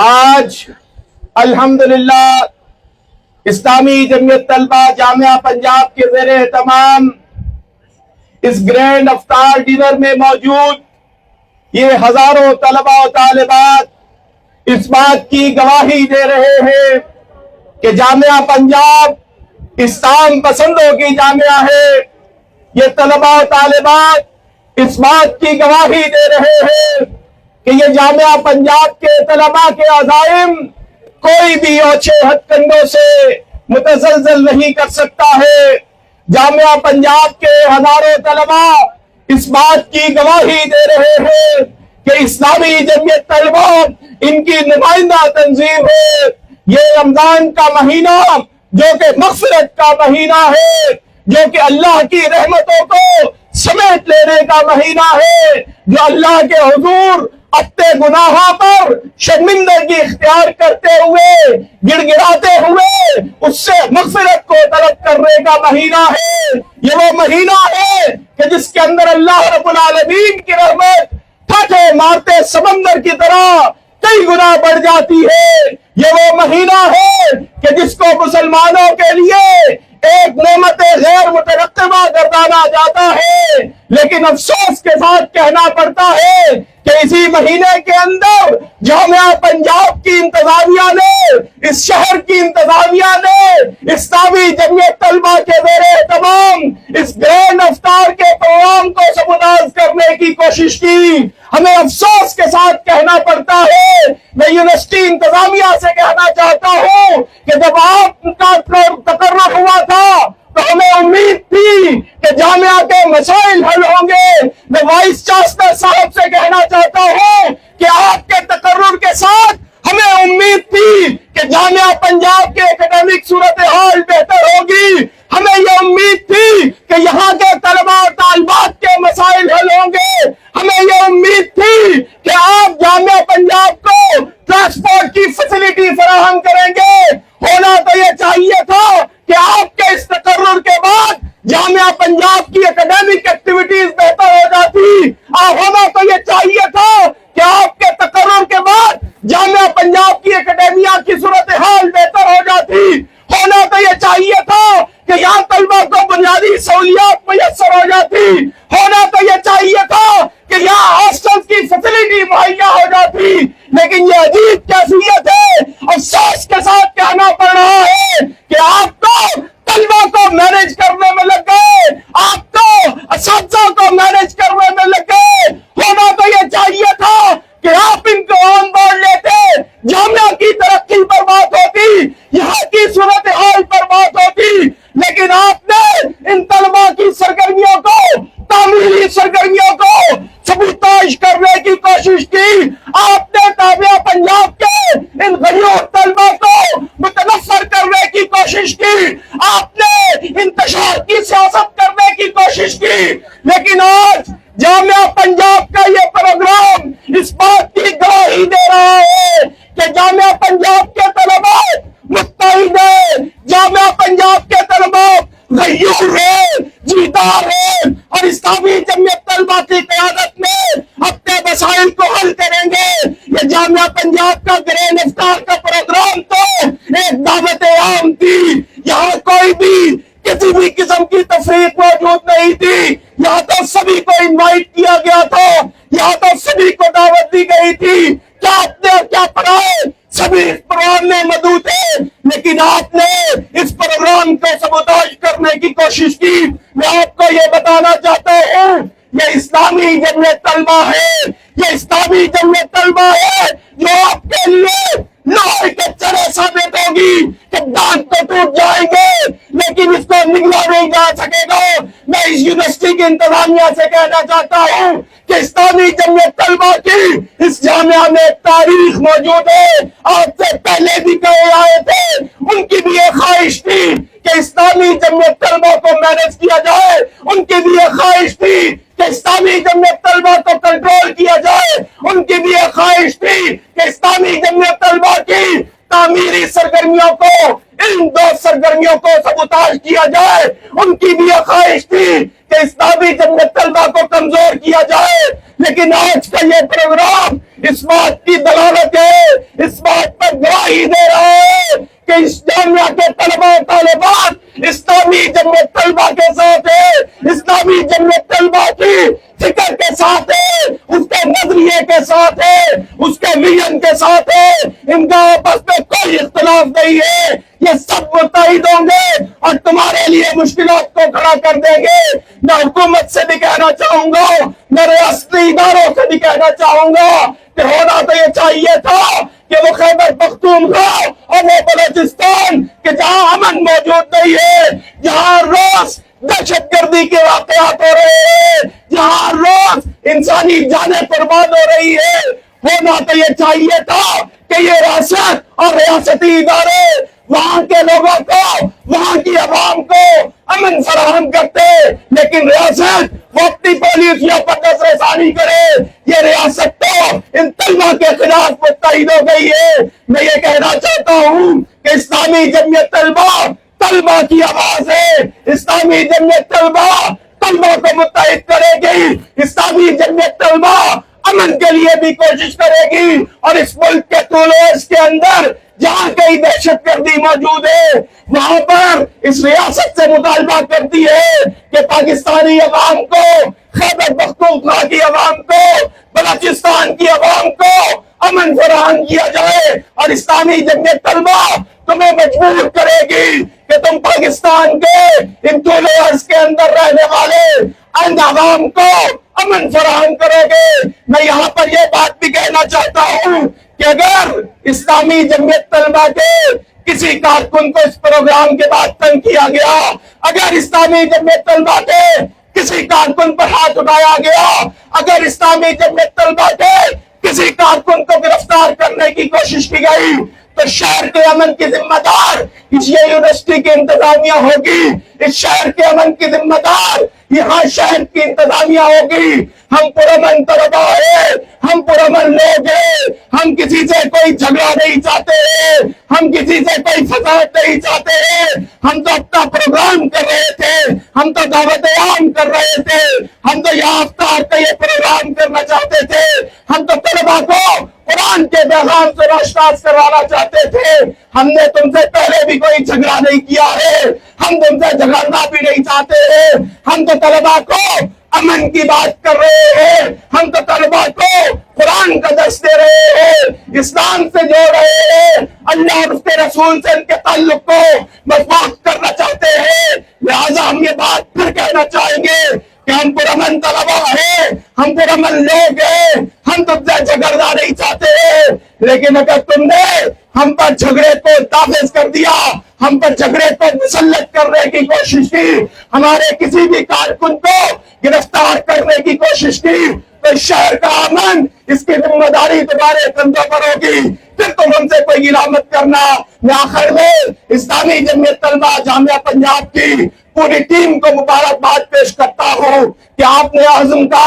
آج الحمدللہ اسلامی جمعیت طلبہ جامعہ پنجاب کے زیر اہتمام اس گرینڈ افطار ڈنر میں موجود یہ ہزاروں طلبہ و طالبات اس بات کی گواہی دے رہے ہیں کہ جامعہ پنجاب اسلام پسندوں کی جامعہ ہے۔ یہ طلبہ و طالبات اس بات کی گواہی دے رہے ہیں کہ یہ جامعہ پنجاب کے طلبہ کے عزائم کوئی بھی اوچھے ہتھ کنڈوں سے متزلزل نہیں کر سکتا ہے۔ جامعہ پنجاب کے ہزاروں طلبہ اس بات کی گواہی دے رہے ہیں کہ اسلامی جمعیت طلبہ ان کی نمائندہ تنظیم ہے۔ یہ رمضان کا مہینہ جو کہ مغفرت کا مہینہ ہے، جو کہ اللہ کی رحمتوں کو سمیٹ لینے کا مہینہ ہے، جو اللہ کے حضور اپنے گناہوں پر شرمندگی اختیار کرتے ہوئے گڑ گڑاتے ہوئے اس سے مغفرت کو طلب کرنے کا مہینہ ہے۔ یہ وہ مہینہ ہے کہ جس کے اندر اللہ رب العالمین کی رحمت ٹھاٹھے مارتے سمندر کی طرح کئی گنا بڑھ جاتی ہے۔ یہ وہ مہینہ ہے کہ جس کو مسلمانوں کے لیے ایک نعمت غیر مترقبہ گردانا جاتا ہے، لیکن افسوس کے ساتھ کہنا پڑتا ہے کہ اسی مہینے کے اندر جامعہ پنجاب کی انتظامیہ نے، اس شہر کی انتظامیہ نے اسلامی جمعیت طلبہ کے زیر اہتمام اس گرینڈ افطار کے پروگرام کو سبوتاژ کرنے کی کوشش کی۔ ہمیں افسوس کے ساتھ کہنا پڑتا ہے، میں یونیورسٹی انتظامیہ سے کہنا چاہتا ہوں کہ جب آپ کا تقرر ہوا تھا تو ہمیں امید تھی کہ جامعہ کے مسائل حل ہوں گے۔ میں وائس چانسلر صاحب سے کہنا چاہتا ہوں کہ آپ کے تقرر کے ساتھ ہمیں امید تھی کہ جامعہ پنجاب کے اکیڈمک صورتحال بہتر ہوگی۔ ہمیں یہ امید تھی کہ یہاں کے طلبہ اور طالبات کے مسائل حل ہوں گے۔ ہمیں یہ امید تھی کہ آپ جامعہ پنجاب کو ٹرانسپورٹ کی فیسلٹی فراہم کریں گے۔ ہونا تو یہ چاہیے تھا کہ آپ کے اس تقرر کے بعد جامعہ پنجاب کی اکیڈمک ایکٹیویٹیز بہتر ہو جاتی۔ ہونا تو یہ چاہیے تھا کہ آپ کے تقرر کے بعد جامعہ پنجاب کی اکیڈمیا کی صورتحال بہتر ہو جاتی۔ ہونا تو یہ چاہیے تھا کہ یہاں طلبہ کو بنیادی سہولیات میسر ہو جاتی۔ ہونا تو یہ چاہیے تھا کہ یہاں ہاسٹل کی فیسلٹی مہیا ہو جاتی، لیکن یہ عجیب کیفیت ہے۔ افسوس کے ساتھ کہنا پڑ رہا ہے کہ آپ تو طلبہ کو مینج کرنے میں لگ گئے، آپ تو اساتذہ کو مینج کرنے میں لگ گئے۔ ہونا تو یہ چاہیے تھا کہ آپ ان کو آن بورڈ لیتے، جامعہ کی ترقی پر بات ہوتی، یہاں کی صورتحال پر بات ہوتی، لیکن آپ نے ان طلبہ کی سرگرمیوں کو، تعمیری سرگرمیوں کو سبوتاژ کرنے کی کوشش کی۔ آپ نے جامعہ پنجاب کے ان غیور طلبہ کو متنفر کرنے کی کوشش کی۔ آپ نے انتشار کی سیاست کرنے کی کوشش کی، لیکن آج جامعہ پنجاب کا یہ پروگرام اس بات کی گواہی دے رہا ہے کہ جامعہ پنجاب کے طلبہ متحد ہیں، جامعہ پنجاب کے طلبہ غیور ہیں، جیدار ہیں، اور اسلامی جمعیت طلبہ کی قیادت میں اپنے مسائل کو حل کریں گے۔ یہ جامعہ پنجاب کا گرینڈ افطار کا پروگرام تو ایک دعوت عام تھی، یہاں کوئی بھی کسی بھی قسم کی تفریق موجود نہیں تھی۔ یہاں تو سبھی کو انوائٹ کیا گیا تھا، یہاں تو سبھی کو دعوت دی گئی تھی۔ کیا آپ نے کیا پڑھائے؟ سبھی اس پروگرام میں موجود تھے، لیکن آپ نے اس پروگرام کو سبوتاژ کرنے کی کوشش کی۔ میں آپ کو یہ بتانا چاہتا ہوں، یہ اسلامی جمعیت طلبہ ہے، یہ اسلامی جمعیت طلبہ ہے جو آپ کے لیے لوہے کے چرے ثابت ہوگی کہ دانت تو ٹوٹ جائیں گے لیکن اس کو نگلا نہیں جا سکے گا۔ میں اس یونیورسٹی کی انتظامیہ سے کہنا چاہتا ہوں کہ اسلامی جمعیت طلبہ کی اس جامعہ میں ایک تاریخ موجود ہے۔ آپ سے پہلے بھی کہے آئے تھے، ان کی بھی ایک خواہش تھی کہ اسلامی جمعیت طلبہ کو مینج کیا جائے، ان کی بھی ایک خواہش تھی کہ اسلامی جمعیت طلبہ کو کنٹرول کیا جائے، ان کی بھی ایک خواہش تھی کہ اسلامی جمعیت طلبہ کی تعمیری سرگرمیوں کو، ان دو سرگرمیوں کو سبوتاژ کیا جائے، ان کی بھی ایک خواہش تھی کہ اسلامی جمعیت طلبہ کو کمزور کیا جائے۔ لیکن آج کا یہ پروگرام اس بات کی دلالت ہے، اس بات یونین کے ساتھ ہے، ان کا آپس میں کوئی اختلاف نہیں ہے، یہ سب متحد ہوں گے اور تمہارے لیے مشکلات کو کھڑا کر دیں گے۔ میں حکومت سے بھی کہنا چاہوں گا، میں ریاستی اداروں سے بھی کہنا چاہوں گا کہ ہونا تو یہ چاہیے تھا کہ وہ خیبر پختونخوا اور وہ بلوچستان کہ جہاں امن موجود نہیں ہے، جہاں روز دہشت گردی کے واقعات ہو رہے ہیں، جہاں روز انسانی جانیں قربان ہو رہی ہے، ہونا تو یہ چاہیے تھا کہ یہ ریاست اور ریاستی ادارے وہاں کے لوگوں کو، وہاں کی عوام کو امن فراہم کرتے، لیکن ریاست وہ اپنی پالیسیوں پر نظر ثانی کرے۔ یہ ریاست تو ان طلبہ کے خلاف متحد ہو گئی ہے۔ میں یہ کہنا چاہتا ہوں کہ اسلامی جمعیت طلبہ کی آواز ہے، اسلامی جمعیت طلبہ کو متحد کرے گی، اسلامی جمعیت طلبہ امن کے لیے بھی کوشش کرے گی، اور اس ملک کے طول و عرض کے اندر جہاں کئی دہشت گردی موجود ہے وہاں پر اس ریاست سے مطالبہ کرتی ہے کہ پاکستانی عوام کو، خیبر پختونخوا کی عوام کو، بلوچستان کی عوام کو امن فراہم کیا جائے، اور اسلامی جمعیت طلبہ تمہیں مجبور کرے گی کہ تم پاکستان کے ان طول و عرض کے اندر رہنے والے ان عوام کو امن فراہم کرو گے۔ میں یہاں پر یہ بات بھی کہنا چاہتا ہوں کہ اگر اسلامی جمعیت طلبہ کے کسی کارکن کو اس پروگرام کے بعد تنگ کیا گیا، اگر اسلامی جمعیت طلبہ کے کسی کارکن پر ہاتھ اٹھایا گیا، اگر اسلامی جمعیت طلبہ کے کسی کارکن کو گرفتار کرنے کی کوشش کی گئی، تو شہر کے امن کی ذمہ دار اس یونیورسٹی کی انتظامیہ ہوگی، اس شہر کے امن کی ذمہ دار یہاں شہر کی انتظامیہ ہوگی۔ ہم پرامن طلبہ ہیں، ہم پرامن لوگ ہیں، ہم کسی سے کوئی جھگڑا نہیں چاہتے ہیں، ہم کسی سے کوئی فساد نہیں چاہتے ہیں، ہم تو اپنا پروگرام کر رہے تھے، ہم تو دعوت عام کر رہے تھے، ہم تو یہاں افطار کا یہ پروگرام کرنا چاہتے تھے، ہم تو طلبہ کو قرآن کے پیغام سے روشناس کروانا چاہتے تھے۔ ہم نے تم سے پہلے بھی کوئی جھگڑا نہیں کیا ہے، ہم تم سے جھگڑنا بھی نہیں چاہتے ہیں، ہم تو طلبہ کو امن کی بات کر رہے ہیں، ہم تو طلبہ کو قرآن کا درس دے رہے ہیں، اسلام سے جوڑ رہے ہیں، اللہ اور اس کے رسول سے ان کے تعلق کو مضبوط کرنا چاہتے ہیں۔ لہٰذا ہم یہ بات پھر کہنا چاہیں گے کہ ہم پرامن طلبہ ہیں، ہم پرامن لوگ ہیں، ہم تم سے جھگڑنا نہیں چاہتے ہیں، لیکن اگر تم نے ہم پر جھگڑے کو نافذ کر دیا، ہم پر جھگڑے کو مسلط کرنے کی کوشش کی، ہمارے کسی بھی کارکن کو گرفتار کرنے کی کوشش کی، تو شہر کا امن اس کی ذمہ داری تمہارے کندھوں پر ہوگی، پھر تم ہم سے کوئی غلامت کرنا۔ میں آخر میں اسلامی جمعیت طلبہ جامعہ پنجاب کی پوری ٹیم کو مبارکباد پیش کرتا ہوں کہ آپ نے عزم کا،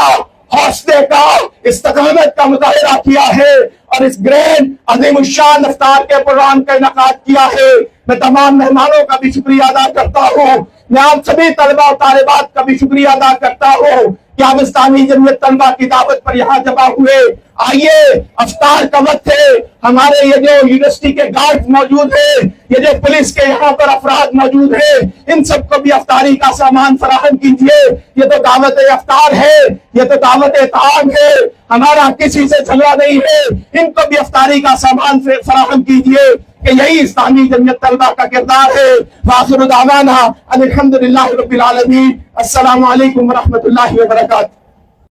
حوصلے کا، استقامت کا مظاہرہ کیا ہے اور اس گرینڈ عظیم الشان افطار کے پروگرام کا انعقاد کیا ہے۔ میں تمام مہمانوں کا بھی شکریہ ادا کرتا ہوں، میں آپ سبھی طلبہ و طالبات کا بھی شکریہ ادا کرتا ہوں کہ آپ اسلامی جمعیت طلبہ کی دعوت پر یہاں جمع ہوئے۔ آئیے، افطار کا وقت ہے، ہمارے یہ جو یونیورسٹی کے گارڈ موجود ہیں، یہ جو پولیس کے یہاں پر افراد موجود ہیں، ان سب کو بھی افطاری کا سامان فراہم کیجیے۔ یہ تو دعوت افطار ہے، یہ تو دعوت طعام ہے، ہمارا کسی سے جھگڑا نہیں ہے، ان کو بھی افطاری کا سامان فراہم کیجیے کہ یہی اسلامی جمعیت طلبہ کا کردار ہے۔ وآخر دعوانا ان الحمدللہ رب العالمین۔ السلام علیکم ورحمۃ اللہ وبرکاتہ۔